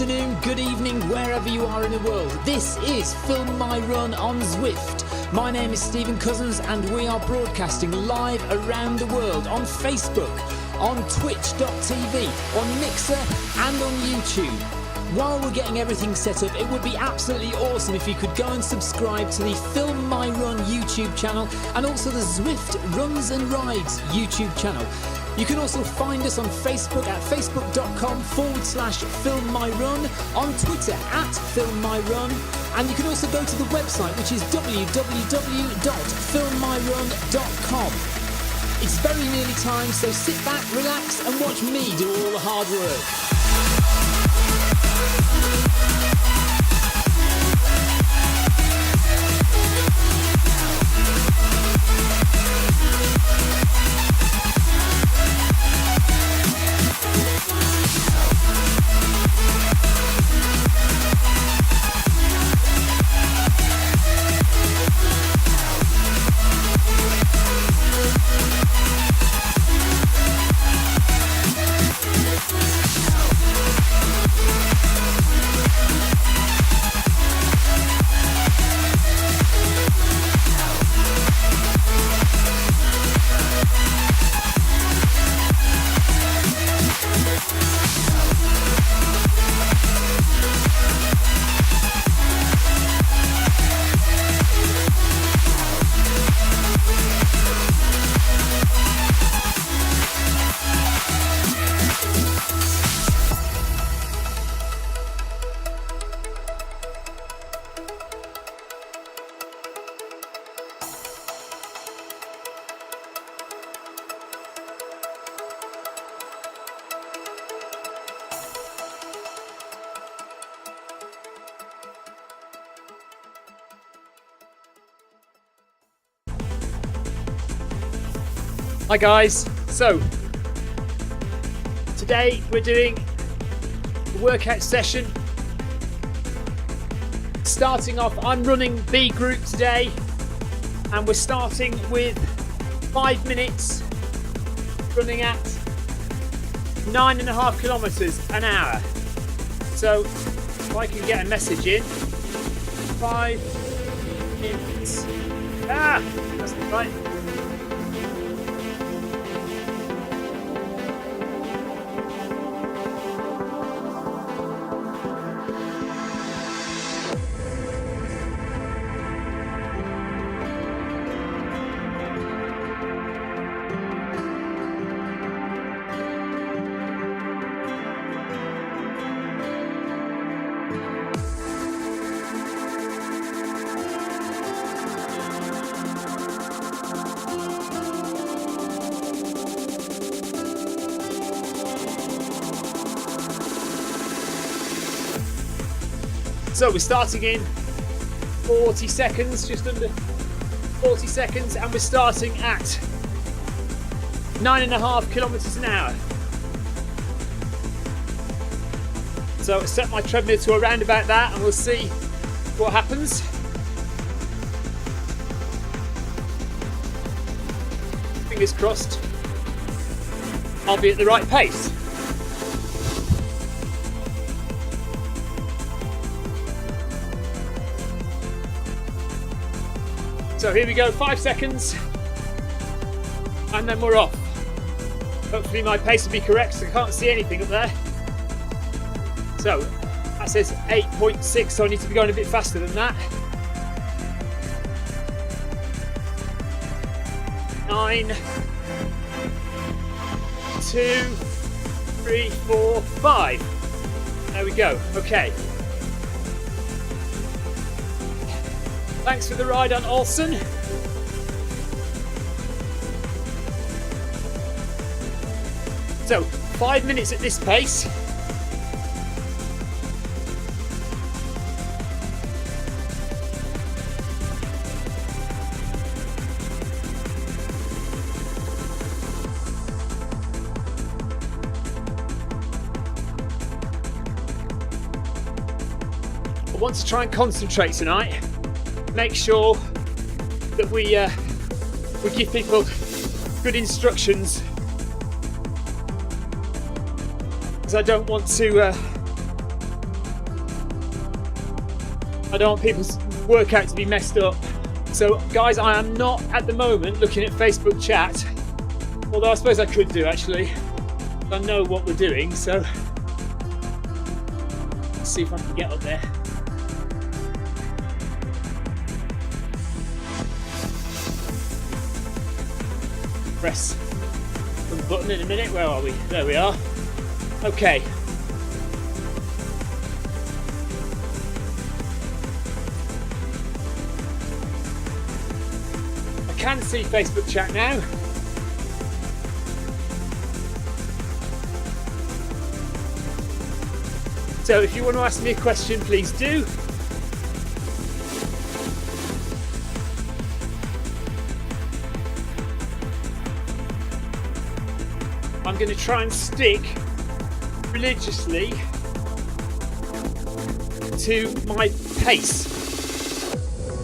afternoon, good evening, wherever you are in the world. This is Film My Run on Zwift. My name is Stephen Cousins and we are broadcasting live around the world on Facebook, on twitch.tv, on Mixer and on YouTube. While we're getting everything set up, it would be absolutely awesome if you could go and subscribe to the Film My Run YouTube channel and also the Zwift Runs and Rides YouTube channel. You can also find us on Facebook at facebook.com/filmmyrun, on Twitter at filmmyrun, and you can also go to the website, which is www.filmmyrun.com. It's very nearly time, so sit back, relax and watch me do all the hard work. Hi guys, so today we're doing a workout session. Starting off, I'm running B group today and we're starting with 5 minutes running at 9.5 kilometers an hour. So if I can get a message in, 5 minutes. That's not right. So we're starting in 40 seconds, just under 40 seconds, and we're starting at 9.5 kilometers an hour. So I set my treadmill to around about that and we'll see what happens. Fingers crossed I'll be at the right pace. So here we go, 5 seconds, and then we're off. Hopefully my pace will be correct, so I can't see anything up there. So that says 8.6, so I need to be going a bit faster than that. 9, 2, 3, 4, 5. There we go, okay. Thanks for the ride on Olsen. So, 5 minutes at this pace. I want to try and concentrate tonight. Make sure that we give people good instructions, because I don't want to I don't want people's workout to be messed up. So guys, I am not at the moment looking at Facebook chat, although I suppose I could do actually. I know what we're doing, so let's see if I can get up there. Press the button in a minute. Where are we? There we are. Okay. I can see Facebook chat now. So if you want to ask me a question, please do. I'm going to try and stick religiously to my pace,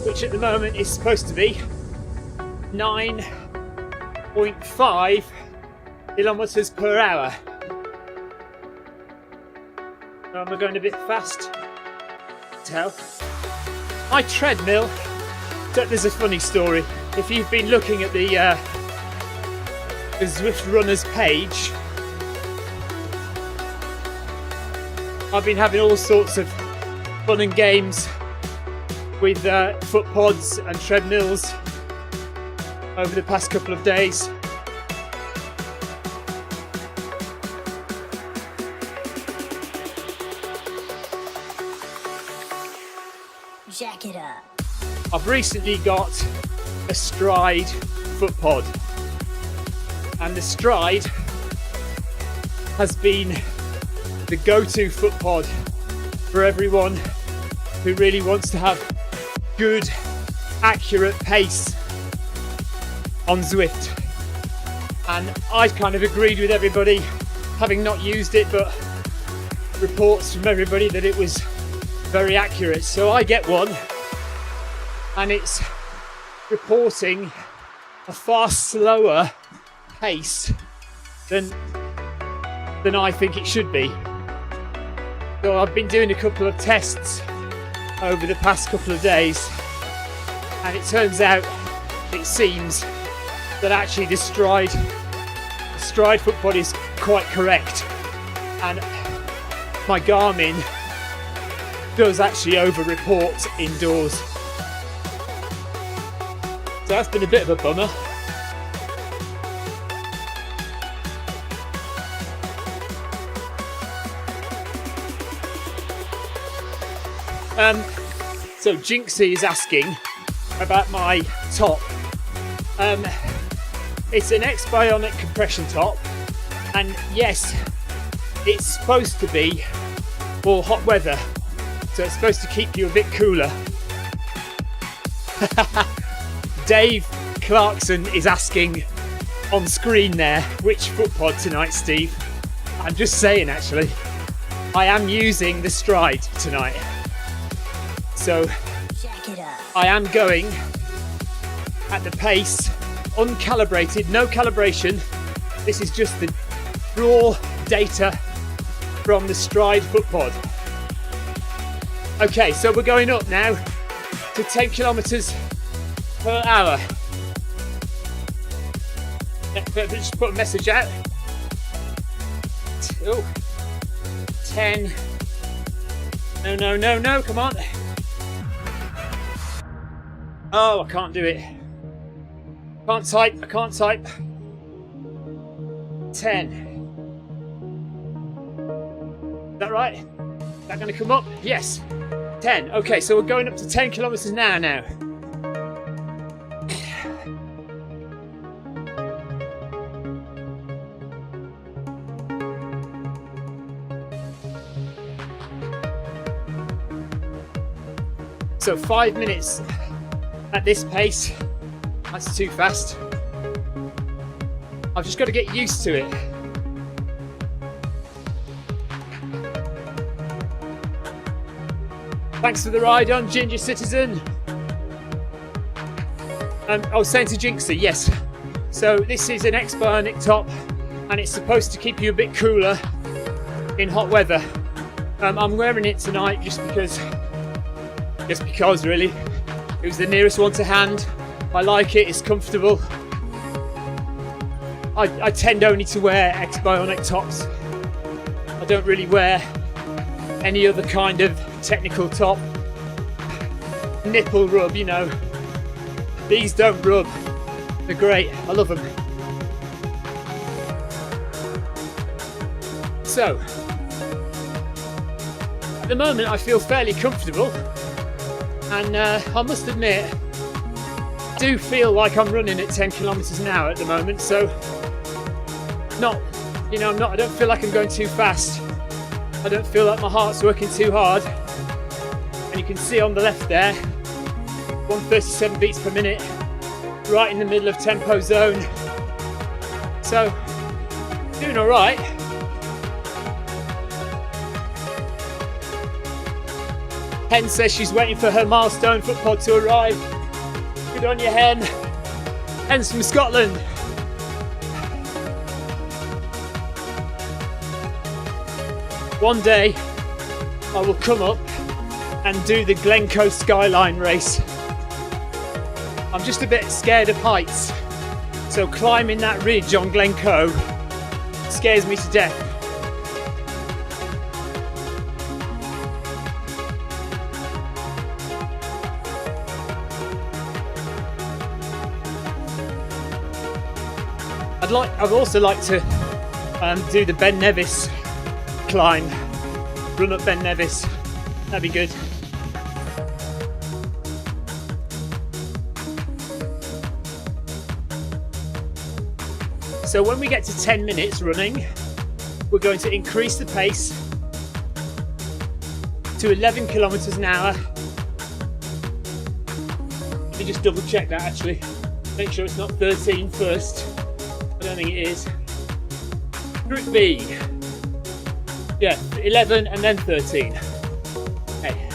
which at the moment is supposed to be 9.5 kilometers per hour. Am I going a bit fast? Tell. My treadmill. So there's a funny story. If you've been looking at the Zwift runners page, I've been having all sorts of fun and games with foot pods and treadmills over the past couple of days. Jack it up. I've recently got a Stride foot pod, and the Stride has been the go-to foot pod for everyone who really wants to have good, accurate pace on Zwift. And I kind of agreed with everybody, having not used it, but reports from everybody that it was very accurate. So I get one, and it's reporting a far slower pace than I think it should be. So I've been doing a couple of tests over the past couple of days, and it turns out, it seems, that actually the Stride foot pod is quite correct, and my Garmin does actually over-report indoors. So that's been a bit of a bummer. So Jinxie is asking about my top. It's an X-Bionic compression top, and yes, it's supposed to be for hot weather, so it's supposed to keep you a bit cooler. Dave Clarkson is asking on screen there, which foot pod tonight, Steve? I'm just saying, actually, I am using the Stride tonight. So I am going at the pace, uncalibrated, no calibration. This is just the raw data from the Stride foot pod. Okay, so we're going up now to 10 kilometers per hour. Just put a message out. 10. No, come on. Oh, I can't do it. I can't type. 10. Is that right? Is that going to come up? Yes. 10. Okay, so we're going up to 10 kilometers an hour now. So 5 minutes at this pace, that's too fast. I've just got to get used to it. Thanks for the ride on, Ginger Citizen. I was saying to Jinxie, yes. So this is an X-Bionic top, and it's supposed to keep you a bit cooler in hot weather. I'm wearing it tonight just because just because really it was the nearest one to hand. I like it, it's comfortable. I tend only to wear X-Bionic tops. I don't really wear any other kind of technical top. Nipple rub, you know. These don't rub. They're great, I love them. So, at the moment I feel fairly comfortable, and I must admit, I do feel like I'm running at 10 kilometers an hour at the moment, so I don't feel like I'm going too fast. I don't feel like my heart's working too hard. And you can see on the left there, 137 beats per minute, right in the middle of tempo zone. So, doing all right. Hen says she's waiting for her milestone foot pod to arrive. Good on you, Hen. Hen's from Scotland. One day I will come up and do the Glencoe Skyline race. I'm just a bit scared of heights, so climbing that ridge on Glencoe scares me to death. I'd also like to do the Ben Nevis climb, run up Ben Nevis. That'd be good. So when we get to 10 minutes running, we're going to increase the pace to 11 kilometers an hour. Let me just double check that actually. Make sure it's not 13 first. I don't think it is. Group B. Yeah, 11 and then 13. Okay.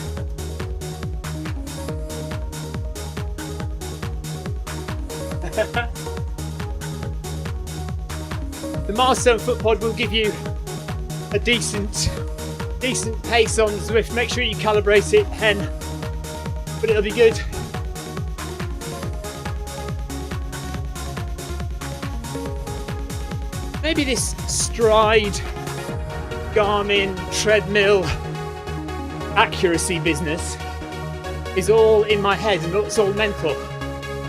The milestone foot pod will give you a decent pace on Zwift. Make sure you calibrate it, Hen, but it'll be good. Maybe this Stride, Garmin, treadmill, accuracy business is all in my head and it's all mental.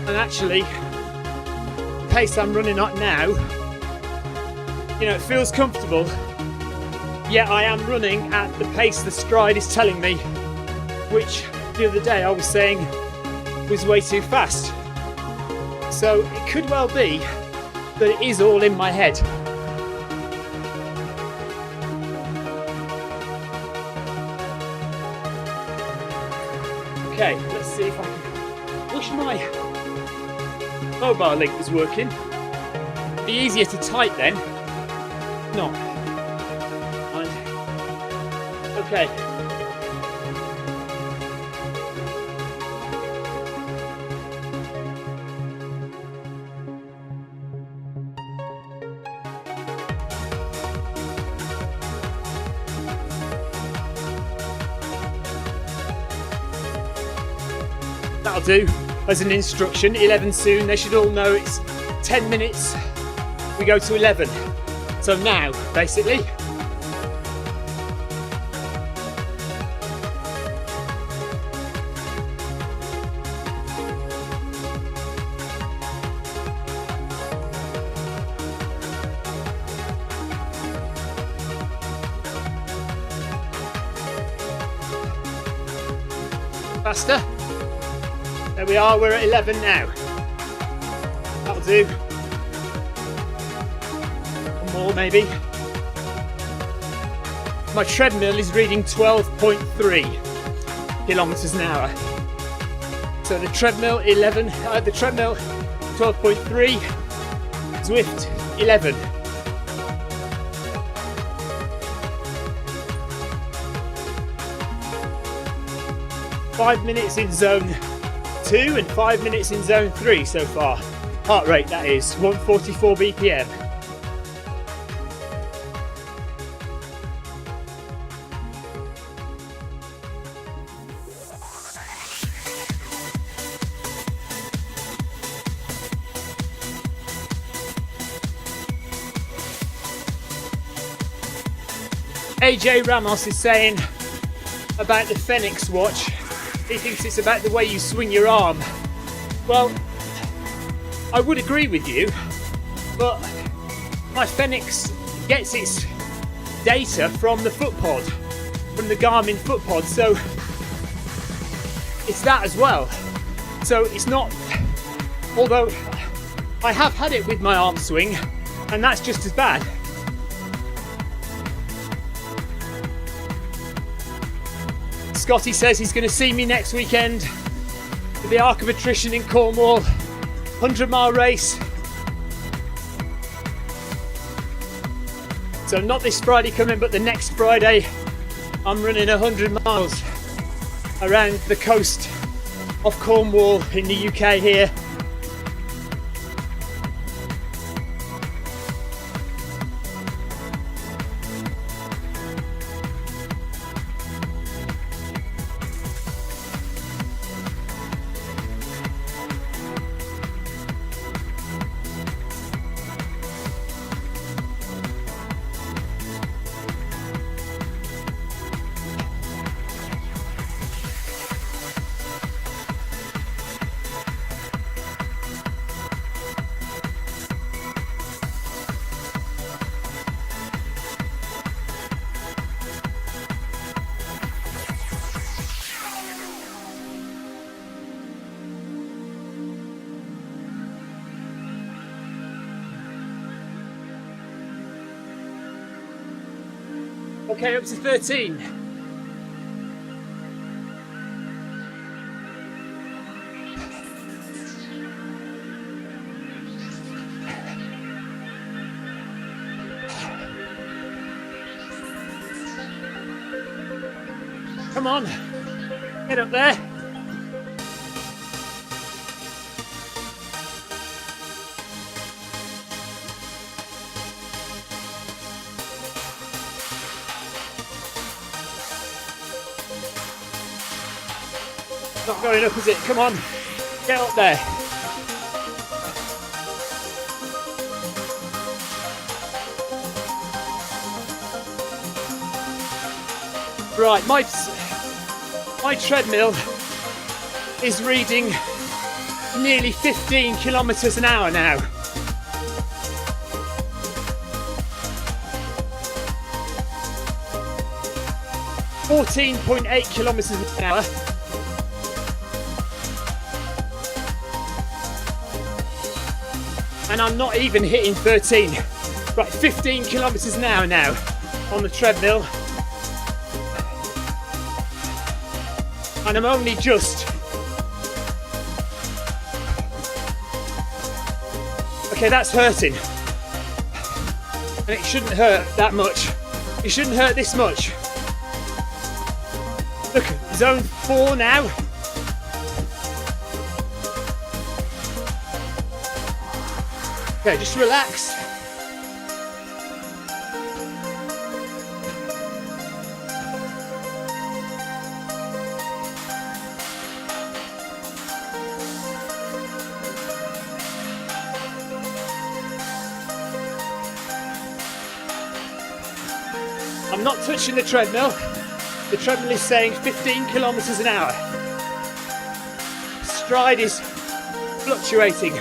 And actually, the pace I'm running at now, it feels comfortable, yet I am running at the pace the Stride is telling me, which the other day I was saying was way too fast. So it could well be that it is all in my head. Okay, let's see if I can wish my mobile link was working. It'd be easier to type then. No. Fine. Okay. That'll do as an instruction. 11 soon. They should all know it's 10 minutes. We go to 11. So now, basically, faster. There we are, we're at 11 now. That'll do. More maybe. My treadmill is reading 12.3 kilometers an hour. So the treadmill 12.3, Zwift 11. Five minutes in zone 2 and 5 minutes in zone 3 so far. Heart rate, that is 144 BPM. AJ Ramos is saying about the Fenix watch, he thinks it's about the way you swing your arm. Well, I would agree with you, but my Fenix gets its data from the FootPod, from the Garmin FootPod, so it's that as well. So it's not, although I have had it with my arm swing, and that's just as bad. Scotty says he's going to see me next weekend at the Arc of Attrition in Cornwall, 100-mile race. So not this Friday coming, but the next Friday, I'm running 100 miles around the coast of Cornwall in the UK here. Okay, up to 13. Come on, get up there. Not going up, is it? Come on, get up there. Right, my treadmill is reading nearly 15 kilometers an hour now. .8 kilometers an hour. And I'm not even hitting 13. Right, 15 kilometers an hour now on the treadmill. And I'm only just. Okay, that's hurting. And it shouldn't hurt that much. It shouldn't hurt this much. Look, zone 4 now. Okay, just relax. I'm not touching the treadmill. The treadmill is saying 15 kilometers an hour. Stride is fluctuating.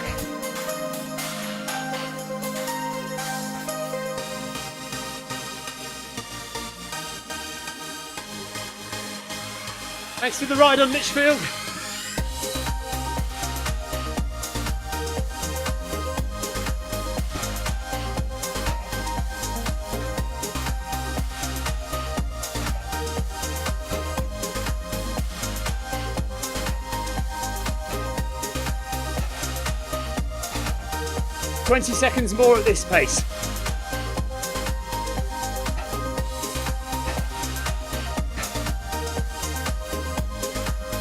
Thanks for the ride on Litchfield. "20 seconds more at this pace.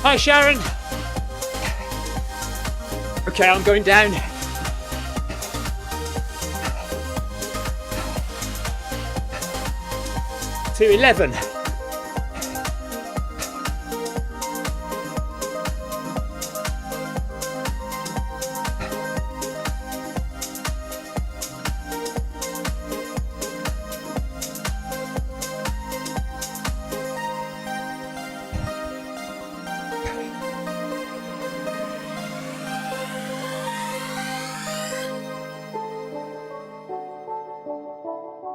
Hi Sharon. Okay, I'm going down. To 11.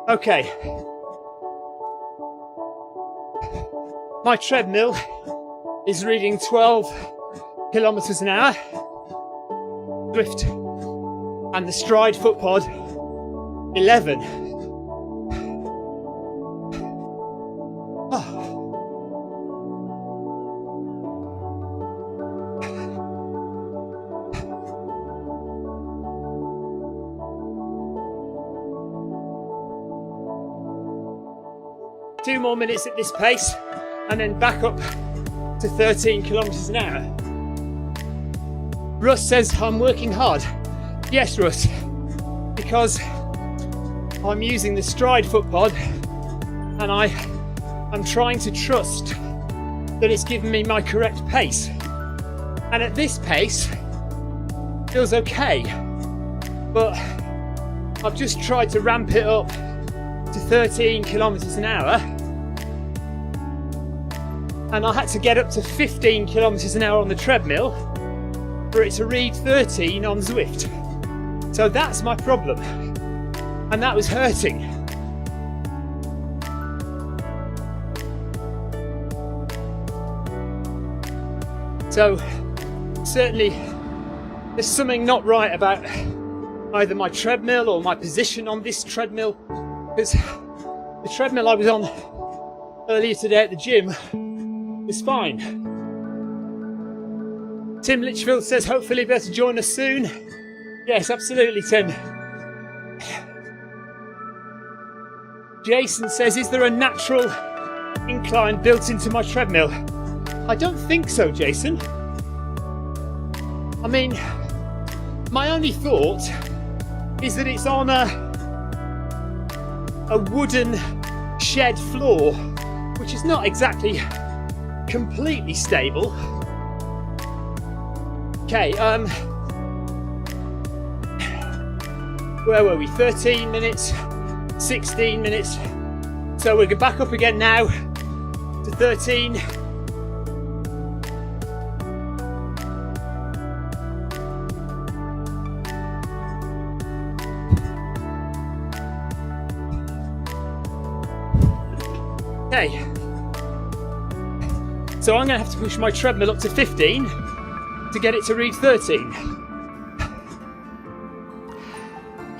Okay. My treadmill is reading 12 kilometers an hour. Zwift and the Stride footpod 11. Oh. 2 more minutes at this pace and then back up to 13 kilometers an hour. Russ says I'm working hard. Yes, Russ, because I'm using the Stride footpod and I'm trying to trust that it's giving me my correct pace. And at this pace, it feels okay. But I've just tried to ramp it up to 13 kilometers an hour. And I had to get up to 15 kilometers an hour on the treadmill for it to read 13 on Zwift. So that's my problem. And that was hurting. So certainly there's something not right about either my treadmill or my position on this treadmill, because the treadmill I was on earlier today at the gym was fine. Tim Litchfield says hopefully be able to join us soon. Yes, absolutely, Tim. Jason says, is there a natural incline built into my treadmill? I don't think so, Jason. I mean, my only thought is that it's on a wooden shed floor, which is not exactly completely stable. Okay, where were we? 13 minutes, 16 minutes. So we'll go back up again now to 13. Okay. So I'm going to have to push my treadmill up to 15 to get it to read 13.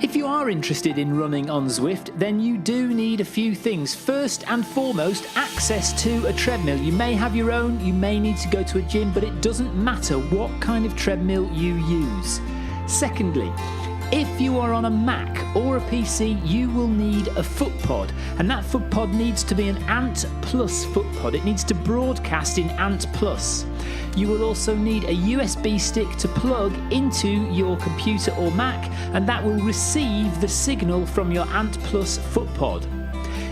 If you are interested in running on Zwift, then you do need a few things. First and foremost, access to a treadmill. You may have your own, you may need to go to a gym, but it doesn't matter what kind of treadmill you use. Secondly, if you are on a Mac or a PC, you will need a footpod, and that footpod needs to be an Ant Plus footpod. It needs to broadcast in Ant Plus. You will also need a USB stick to plug into your computer or Mac, and that will receive the signal from your Ant Plus footpod.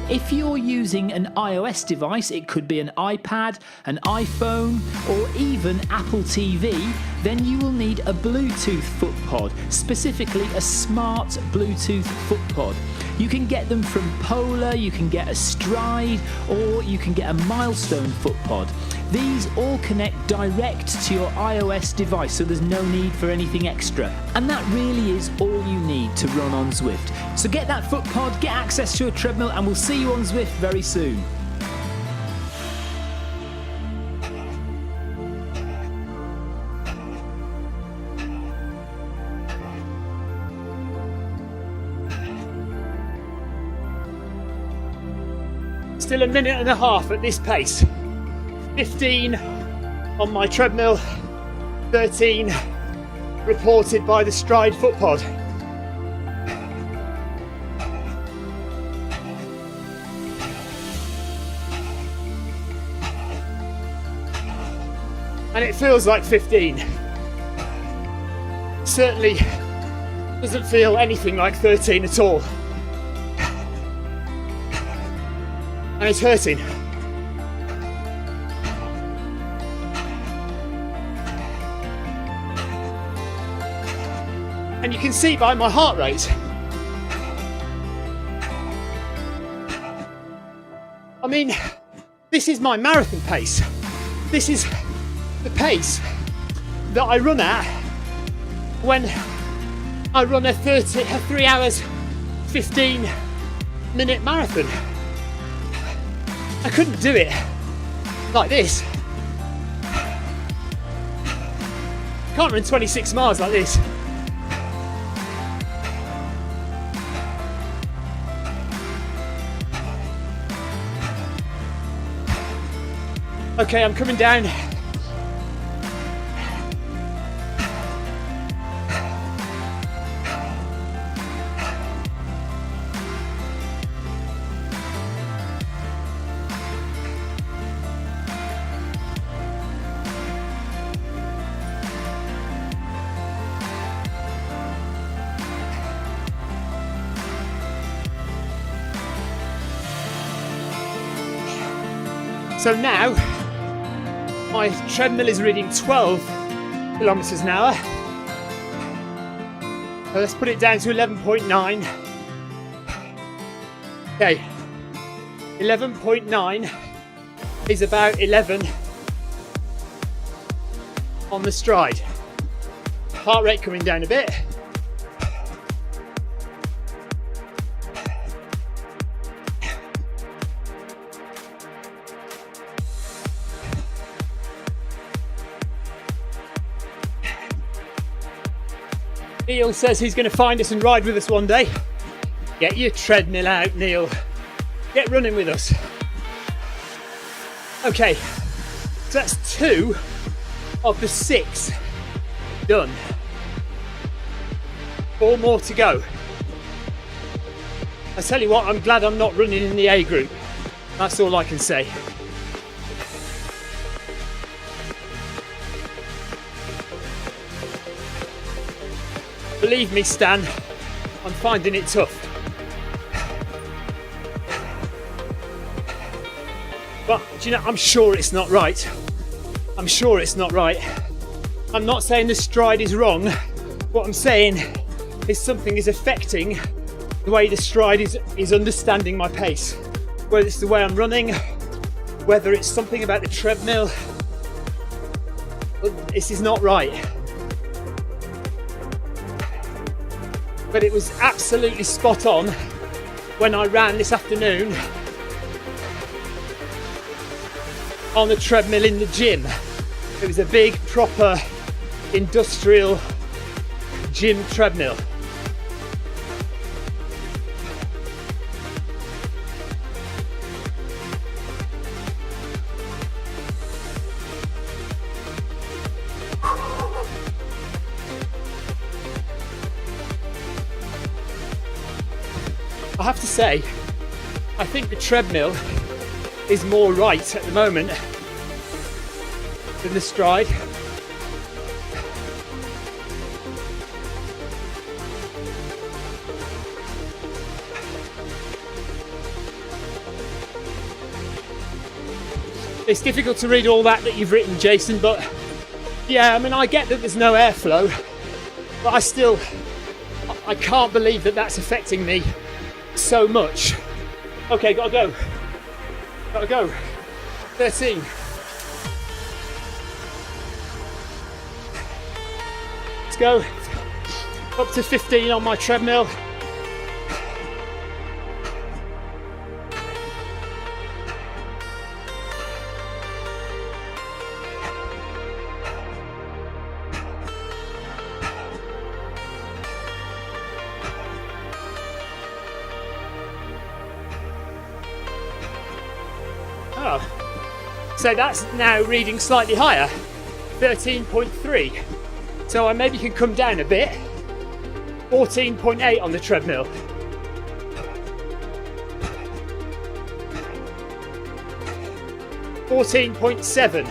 If you're using an iOS device, it could be an iPad, an iPhone, or even Apple TV, then you will need a Bluetooth footpod, specifically a smart Bluetooth footpod. You can get them from Polar, you can get a Stride, or you can get a Milestone footpod. These all connect direct to your iOS device, so there's no need for anything extra. And that really is all you need to run on Zwift. So get that footpod, get access to a treadmill, and we'll see you on Zwift very soon. Still a minute and a half at this pace. 15 on my treadmill, 13 reported by the Stride footpod. And it feels like 15. Certainly doesn't feel anything like 13 at all. And it's hurting. And you can see by my heart rate. I mean, this is my marathon pace. This is the pace that I run at when I run a 3 hours 15 minute marathon. I couldn't do it like this. Can't run 26 miles like this. Okay, I'm coming down. So now, my treadmill is reading 12 kilometers an hour. So let's put it down to 11.9. Okay, 11.9 is about 11 on the stride. Heart rate coming down a bit. Neil says he's going to find us and ride with us one day. Get your treadmill out, Neil. Get running with us. Okay, so that's 2 of the 6 done. 4 more to go. I tell you what, I'm glad I'm not running in the A group. That's all I can say. Believe me, Stan, I'm finding it tough. But, do you know, I'm sure it's not right. I'm sure it's not right. I'm not saying the stride is wrong. What I'm saying is something is affecting the way the stride is understanding my pace. Whether it's the way I'm running, whether it's something about the treadmill. This is not right. But it was absolutely spot on when I ran this afternoon on the treadmill in the gym. It was a big, proper, industrial gym treadmill. I have to say, I think the treadmill is more right at the moment than the stride. It's difficult to read all that you've written, Jason, but yeah, I mean, I get that there's no airflow, but I can't believe that that's affecting me so much. Okay, gotta go. 13. Let's go. Up to 15 on my treadmill. So that's now reading slightly higher, 13.3. So I maybe can come down a bit, 14.8 on the treadmill. $14.7.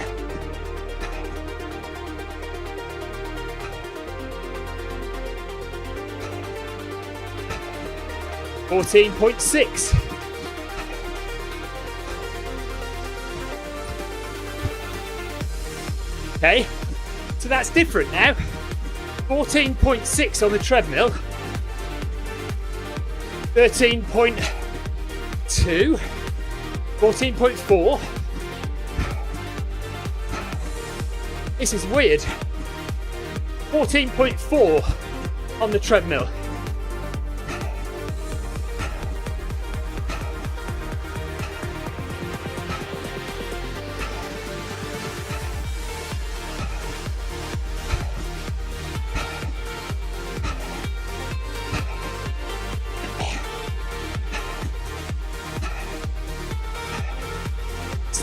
$14.6. Okay, so that's different now. 14.6 on the treadmill. 13.2. 14.4. This is weird. 14.4 on the treadmill.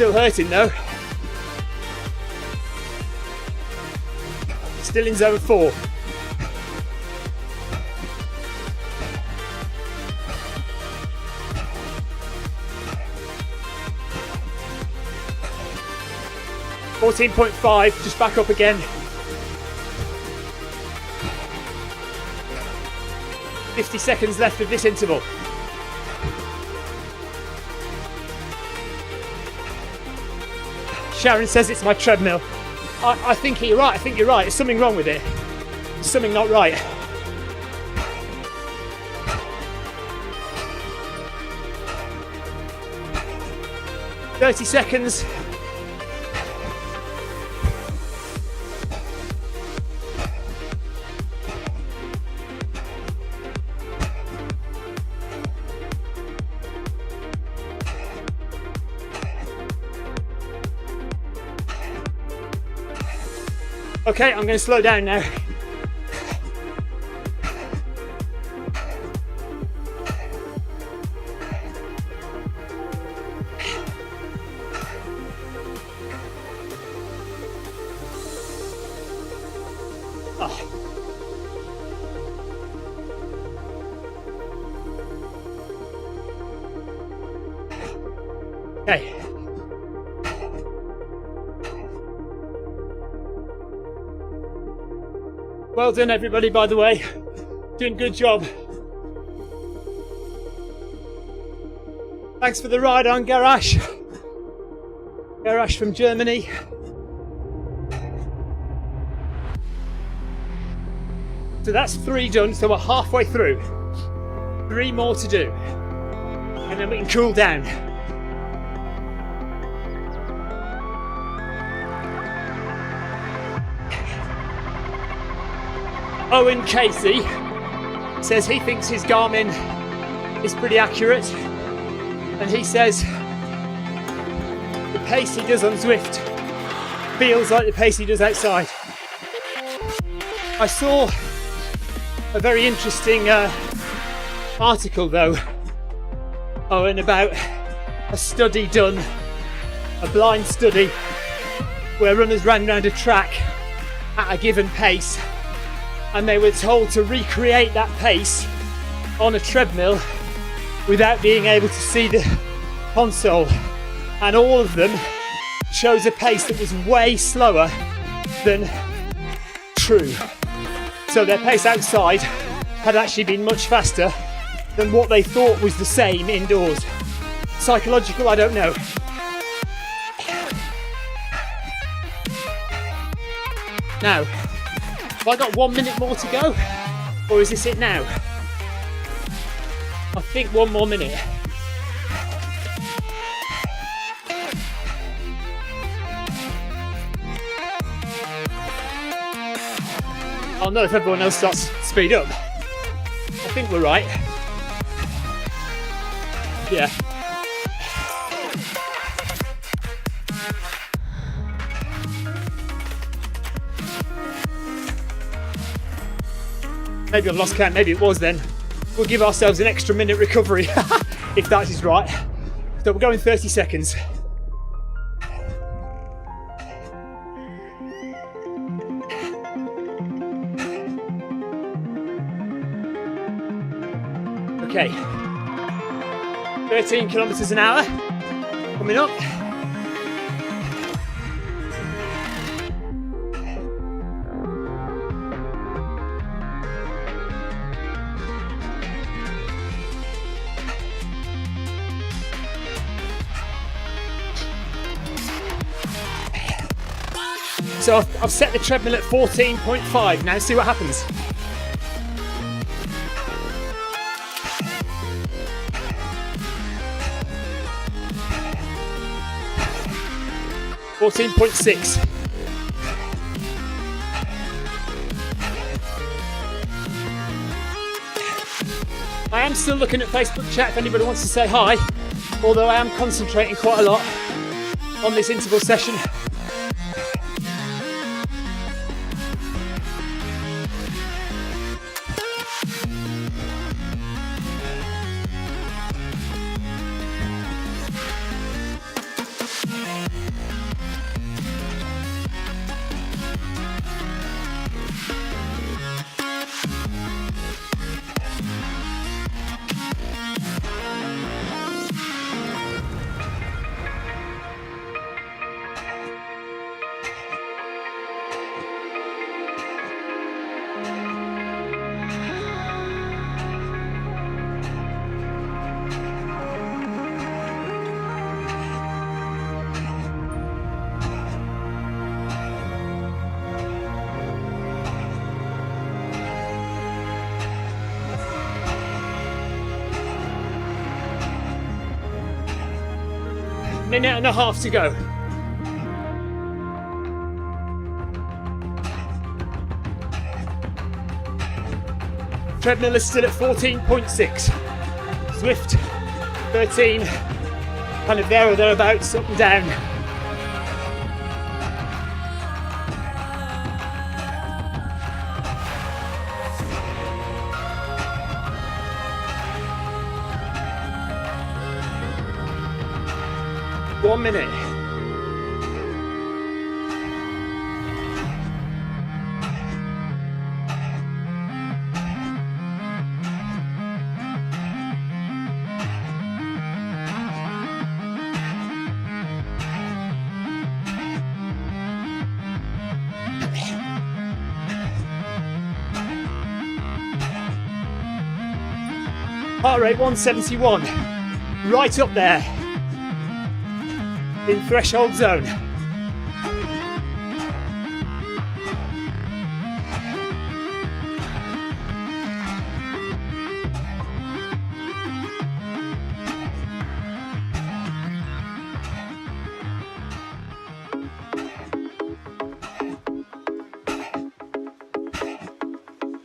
Still hurting though. Still in zone 4. .5, just back up again. 50 seconds left of this interval. Sharon says it's my treadmill. I think you're right. I think you're right. There's something wrong with it. There's something not right. "30 seconds. Okay, I'm going to slow down now. Okay. Well done everybody, by the way. Doing a good job. Thanks for the ride on, Garash. Garash from Germany. So that's 3 done, so we're halfway through. 3 more to do. And then we can cool down. Owen Casey says he thinks his Garmin is pretty accurate, and he says the pace he does on Zwift feels like the pace he does outside. I saw a very interesting article though, Owen, about a study done, a blind study, where runners ran around a track at a given pace, and they were told to recreate that pace on a treadmill without being able to see the console, and all of them chose a pace that was way slower than true. So their pace outside had actually been much faster than what they thought was the same indoors. Psychological, I don't know. Now, have I got 1 minute more to go? Or is this it now? I think 1 more minute. I'll know if everyone else starts to speed up. I think we're right. Yeah. Maybe I've lost count, maybe it was then. We'll give ourselves an extra minute recovery, if that is right. So we're going 30 seconds. Okay. 13 kilometers an hour coming up. So I've set the treadmill at 14.5. Now see what happens. .6. I am still looking at Facebook chat if anybody wants to say hi, although I am concentrating quite a lot on this interval session. Minute and a half to go. Treadmill is still at 14.6. Zwift 13, kind of there or thereabouts, up and down. One minute. Heart rate 171, right up there in threshold zone.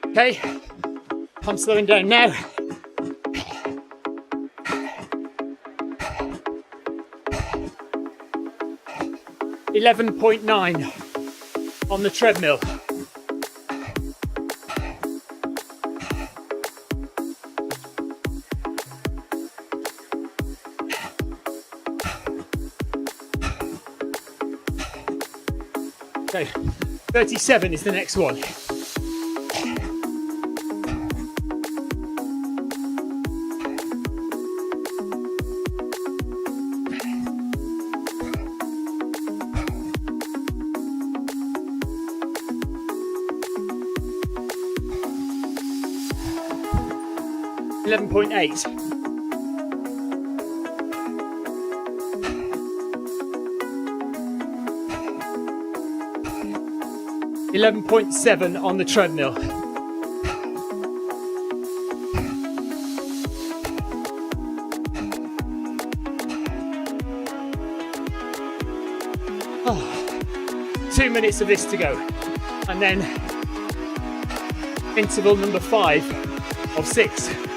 Okay, I'm slowing down now. .9 on the treadmill. Okay, 37 is the next one. .8. .7 on the treadmill. Oh, 2 minutes of this to go, and then interval number 5 of 6.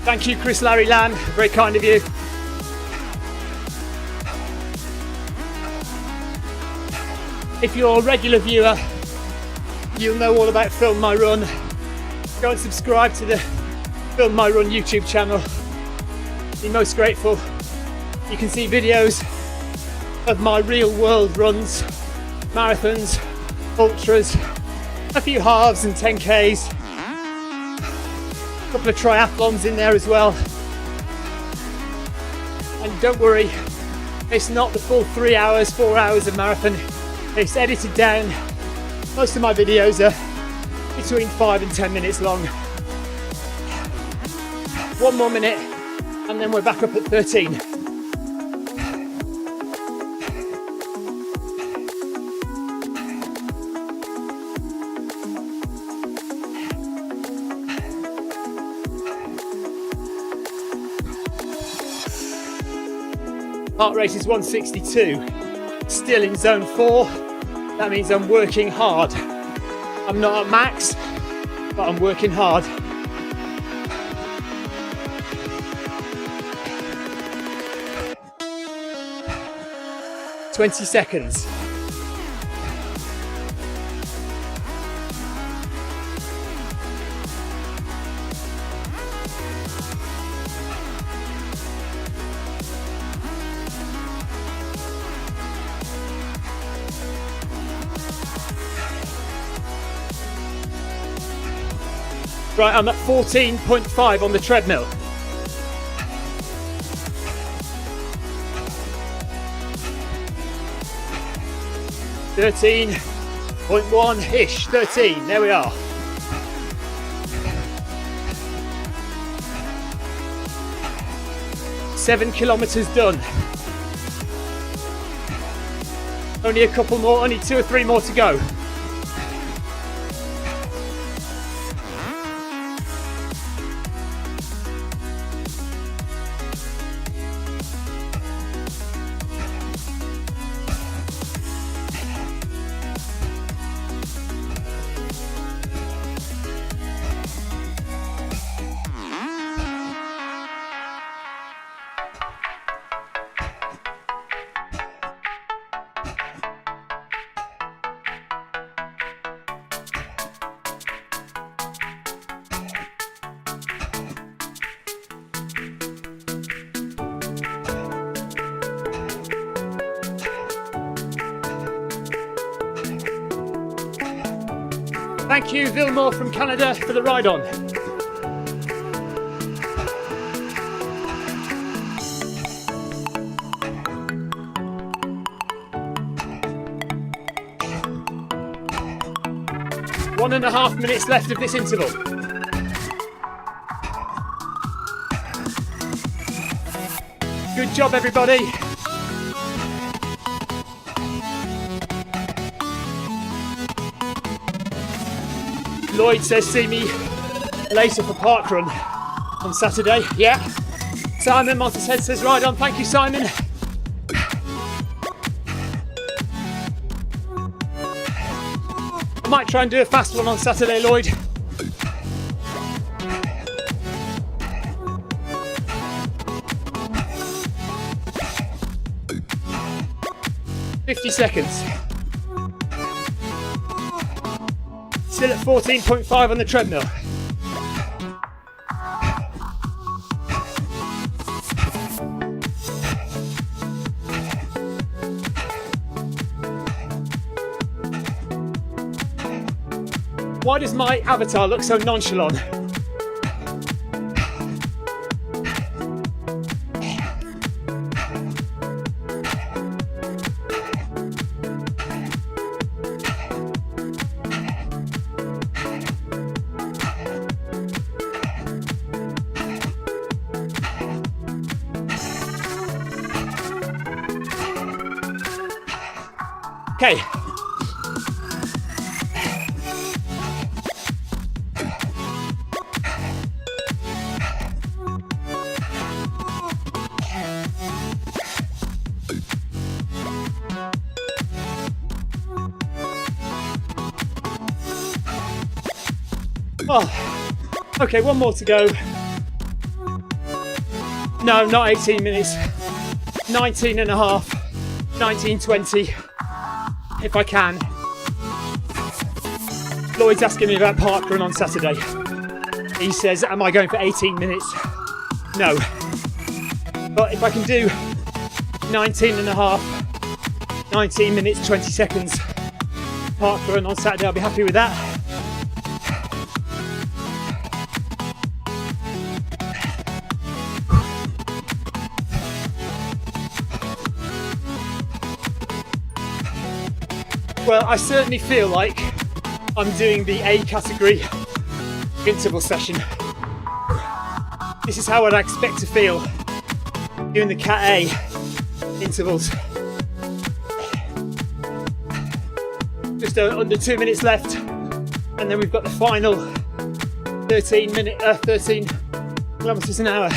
Thank you, Chris Larry Lamb, very kind of you. If you're a regular viewer, you'll know all about Film My Run. Go and subscribe to the Film My Run YouTube channel. Be most grateful. You can see videos of my real world runs, marathons, ultras, a few halves and 10Ks. A couple of triathlons in there as well. And don't worry, it's not the full 3 hours, 4 hours of marathon. It's edited down. Most of my videos are between 5 and 10 minutes long. One more minute and then we're back up at 13. Heart rate is 162, still in zone 4. That means I'm working hard. I'm not at max, but I'm working hard. .20 seconds. Right, I'm at 14.5 on the treadmill. .1-ish, 13, there we are. Seven kilometers done. Only a couple more, only 2 or 3 more to go. Thank you, Vilmore from Canada, for the ride on. One and a half minutes left of this interval. Good job, everybody. Lloyd says see me later for parkrun on Saturday. Yeah. Simon Montehead says ride on. Thank you, Simon. I might try and do a fast one on Saturday, Lloyd. $50. Still at 14.5 on the treadmill. Why does my avatar look so nonchalant? Okay. Oh, okay, one more to go. No, not 18 minutes. 19 and a half. 19:20. If I can. Lloyd's asking me about parkrun on Saturday. He says, am I going for 18 minutes? No. But if I can do 19 and a half, 19 minutes, 20 seconds parkrun on Saturday, I'll be happy with that. Well, I certainly feel like I'm doing the A category interval session. This is how I'd expect to feel doing the Cat A intervals. Just under 2 minutes left, and then we've got the final 13 kilometers an hour.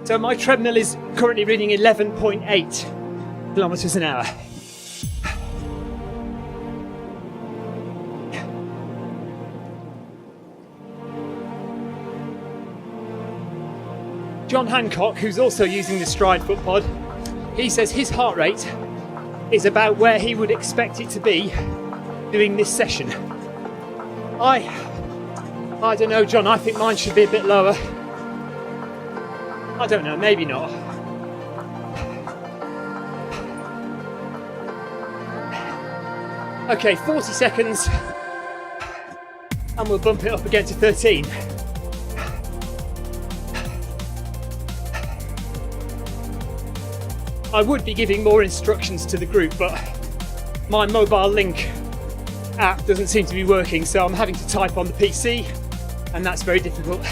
So my treadmill is currently reading 11.8 kilometers an hour. John Hancock, who's also using the Stride foot pod, he says his heart rate is about where he would expect it to be doing this session. I don't know, John, I think mine should be a bit lower. I don't know, maybe not. Okay, 40 seconds and we'll bump it up again to 13. I would be giving more instructions to the group, but my mobile link app doesn't seem to be working, so I'm having to type on the PC, and that's very difficult.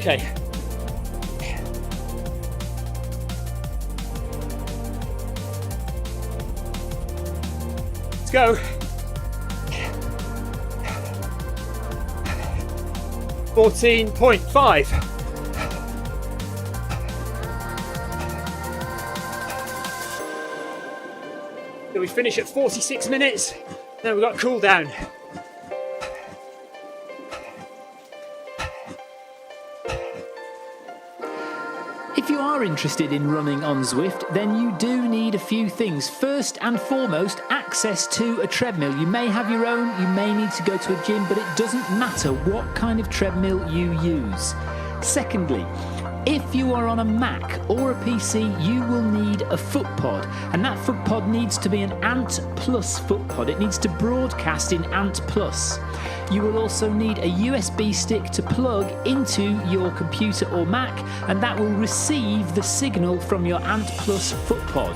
Okay. Let's go. 14.5. So we finish at 46 minutes, then we've got cool down. are interested in running on Zwift, then you do need a few things. First and foremost, access to a treadmill. You may have your own, you may need to go to a gym, but it doesn't matter what kind of treadmill you use. Secondly, if you are on a Mac or a PC, you will need a foot pod, and that foot pod needs to be an Ant Plus foot pod. It needs to broadcast in Ant Plus. You will also need a USB stick to plug into your computer or Mac, and that will receive the signal from your Ant Plus foot pod.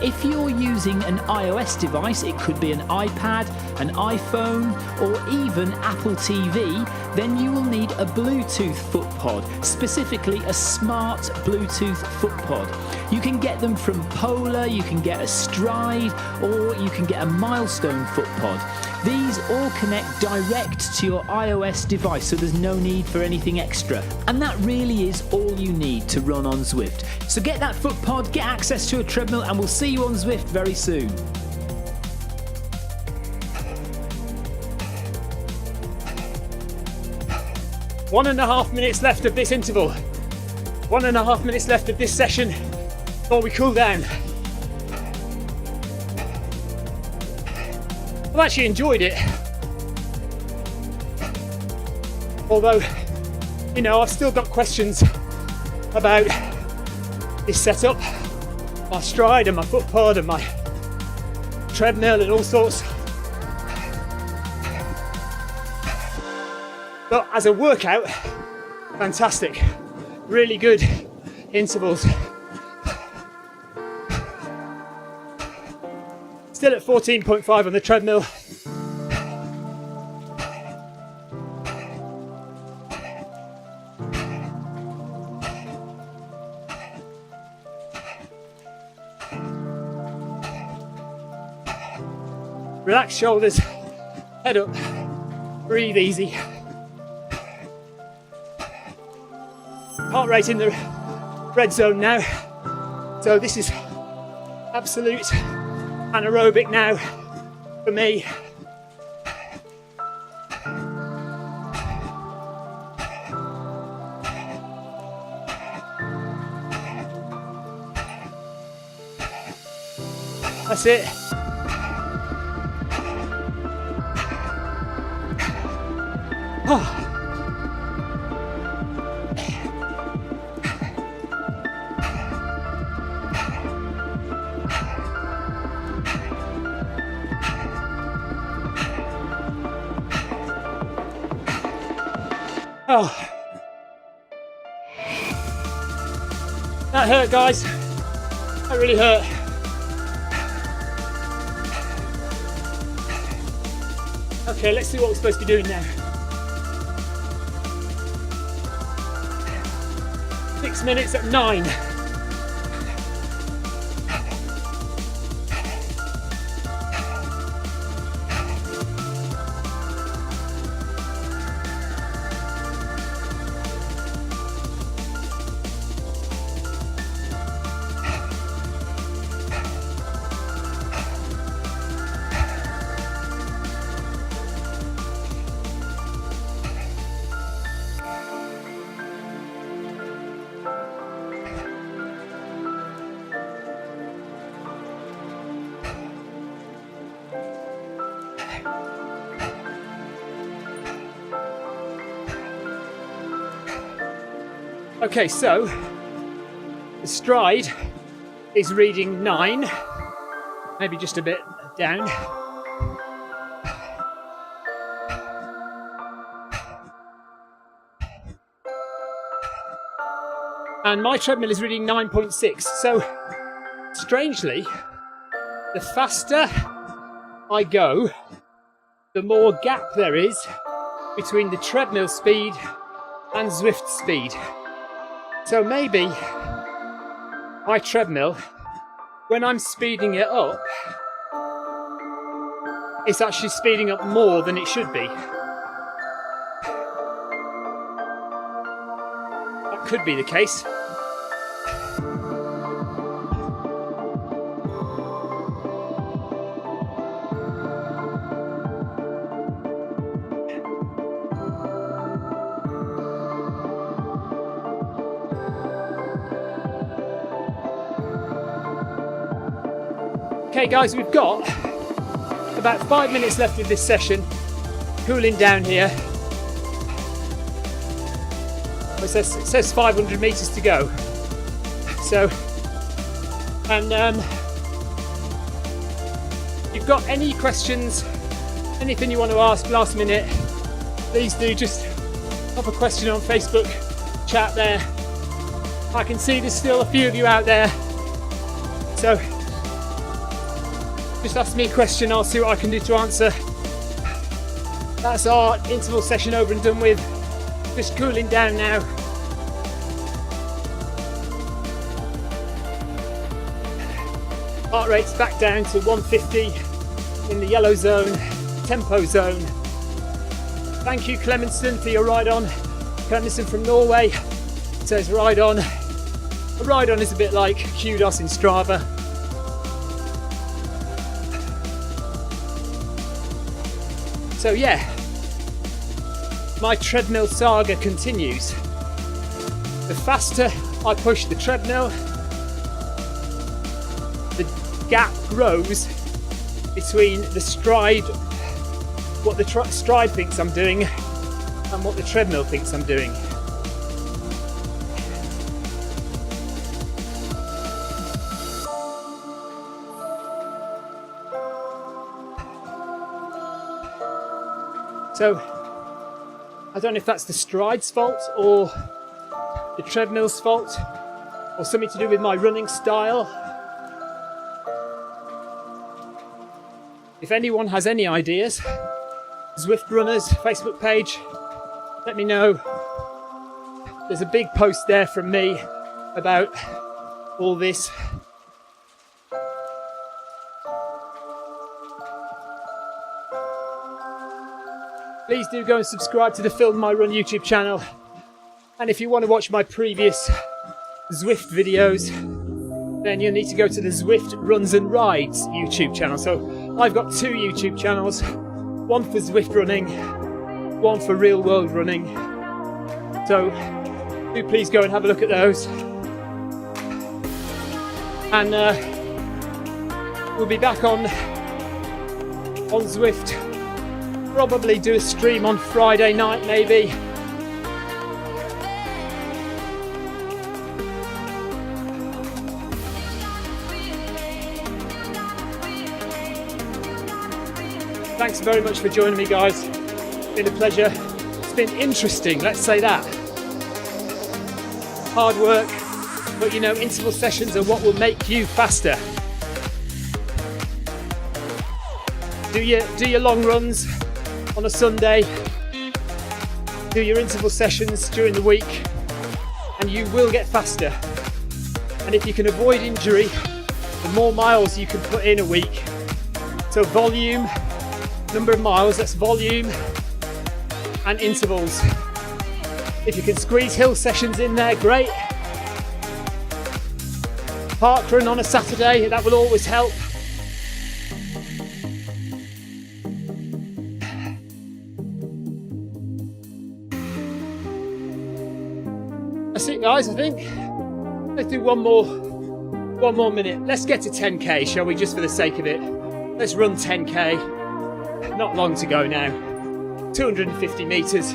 If you're using an iOS device, it could be an iPad, an iPhone, or even Apple TV, then you will need a Bluetooth foot pod, specifically a smart Bluetooth foot pod. You can get them from Polar, you can get a Stride, or you can get a Milestone foot pod. These all connect direct to your iOS device, so there's no need for anything extra. And that really is all you need to run on Zwift. So get that foot pod, get access to a treadmill, and we'll see you on Zwift very soon. One and a half minutes left of this interval. 1.5 minutes left of this session before we cool down. I've actually enjoyed it. Although, you know, I've still got questions about this setup, my stride and my foot pod and my treadmill and all sorts. But as a workout, fantastic. Really good intervals. Still at 14.5 on the treadmill. Relax shoulders, head up, breathe easy. Heart rate in the red zone now. So this is absolute anaerobic now for me. That's it. Oh. Oh, that hurt, guys. That really hurt. Okay, let's see what we're supposed to be doing now. 6 minutes at 9. Okay, so the stride is reading 9, maybe just a bit down. And my treadmill is reading 9.6. So, strangely, the faster I go, the more gap there is between the treadmill speed and Zwift speed. So maybe my treadmill, when I'm speeding it up, it's actually speeding up more than it should be. That could be the case. Okay guys, we've got about 5 minutes left of this session, cooling down here. It says 500 meters to go. So, and if you've got any questions, anything you want to ask last minute, please do just pop a question on Facebook chat there. I can see there's still a few of you out there, so just ask me a question, I'll see what I can do to answer. That's our interval session over and done with. Just cooling down now. Heart rate's back down to 150 in the yellow zone, tempo zone. Thank you Clemenston for your ride on. Clemenston from Norway says ride on. A ride on is a bit like kudos in Strava. So yeah, my treadmill saga continues. The faster I push the treadmill, the gap grows between the stride, what the stride thinks I'm doing, and what the treadmill thinks I'm doing. So, I don't know if that's the stride's fault or the treadmill's fault or something to do with my running style. If anyone has any ideas, Zwift Runners Facebook page, let me know. There's a big post there from me about all this. Please do go and subscribe to the Film My Run YouTube channel. And if you want to watch my previous Zwift videos, then you'll need to go to the Zwift Runs and Rides YouTube channel. So I've got 2 YouTube channels, one for Zwift running, one for real world running. So do please go and have a look at those. And we'll be back on Zwift. Probably do a stream on Friday night, maybe. Thanks very much for joining me, guys. It's been a pleasure. It's been interesting, let's say that. Hard work, but you know, interval sessions are what will make you faster. Do your long runs on a Sunday, do your interval sessions during the week, and you will get faster. And if you can avoid injury, the more miles you can put in a week. So volume, number of miles, that's volume and intervals. If you can squeeze hill sessions in there, great. Park run on a Saturday, that will always help. That's it, guys. I think let's do one more minute. Let's get to 10k, shall we, just for the sake of it. Let's run 10k. Not long to go now. 250 meters.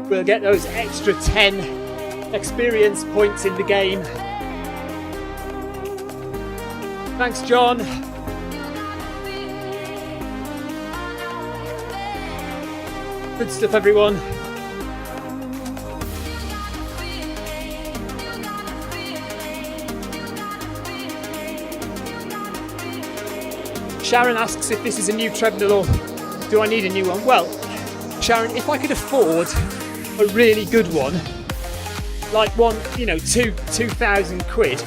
We'll get those extra 10 experience points in the game. Thanks, John. Good stuff, everyone. Sharon asks if this is a new treadmill or do I need a new one? Well, Sharon, if I could afford a really good one, like one, you know, 2,000 quid,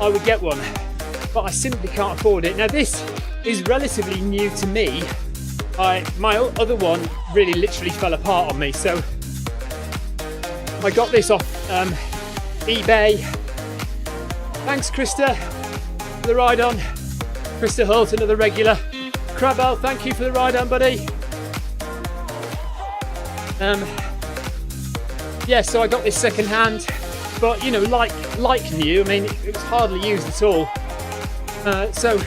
I would get one. But I simply can't afford it. Now this is relatively new to me. My other one really literally fell apart on me, so I got this off eBay. Thanks, Krista, for the ride on. Krista Holt, another regular. Crabell, thank you for the ride on, buddy. Yeah, so I got this second hand, but you know, like new. I mean, it was hardly used at all. So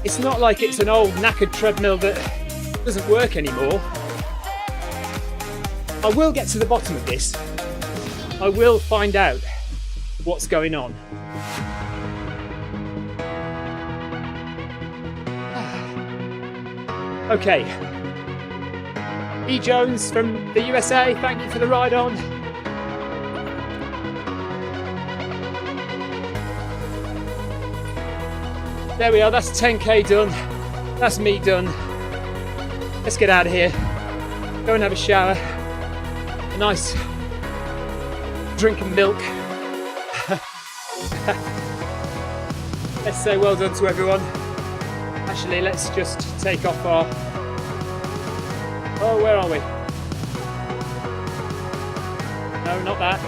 It's not like it's an old knackered treadmill that doesn't work anymore. I will get to the bottom of this. I will find out what's going on. Okay. E. Jones from the USA, thank you for the ride on. There we are, that's 10k done. That's me done. Let's get out of here. Go and have a shower. A nice drink of milk. Let's say well done to everyone. Actually, let's just take off our... Oh, where are we? No, not that.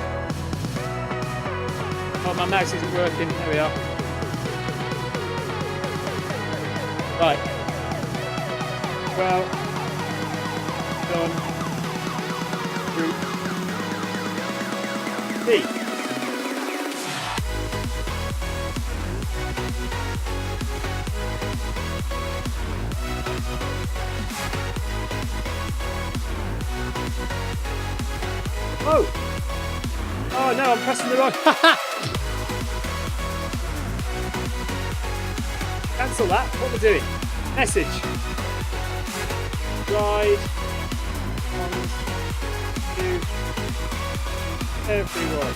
Oh, my mouse isn't working. There we are. Right. Well done. Group B. Oh! Oh no, I'm pressing the wrong... Cancel that. What we're doing. Message. Ride on to everyone.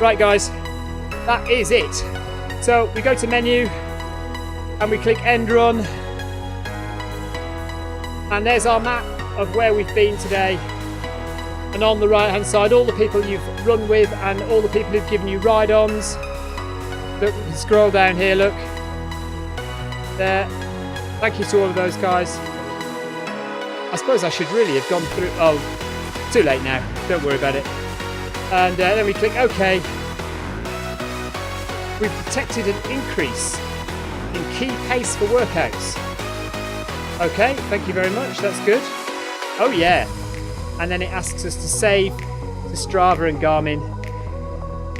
Right guys, that is it. So we go to menu and we click end run, and there's our map of where we've been today, and on the right hand side all the people you've run with and all the people who've given you ride-ons. Look, we can scroll down here, look there. Thank you to all of those guys. I suppose I should really have gone through... Oh, too late now, don't worry about it. And then we click OK. We've detected an increase in key pace for workouts. OK, thank you very much, that's good. Oh yeah. And then it asks us to save to Strava and Garmin.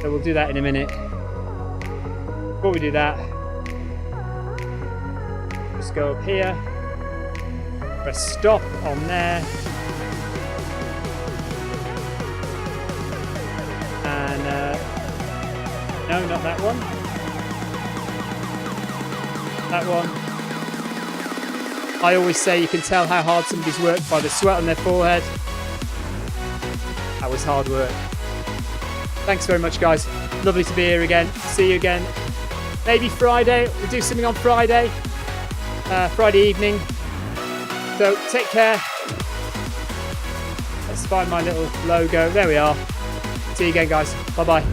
So we'll do that in a minute. Before we do that, just go up here, press stop on there. No, not that one. That one. I always say you can tell how hard somebody's worked by the sweat on their forehead. That was hard work. Thanks very much, guys. Lovely to be here again. See you again. Maybe Friday. We'll do something on Friday. Friday evening. So take care. Let's find my little logo. There we are. See you again, guys. Bye-bye.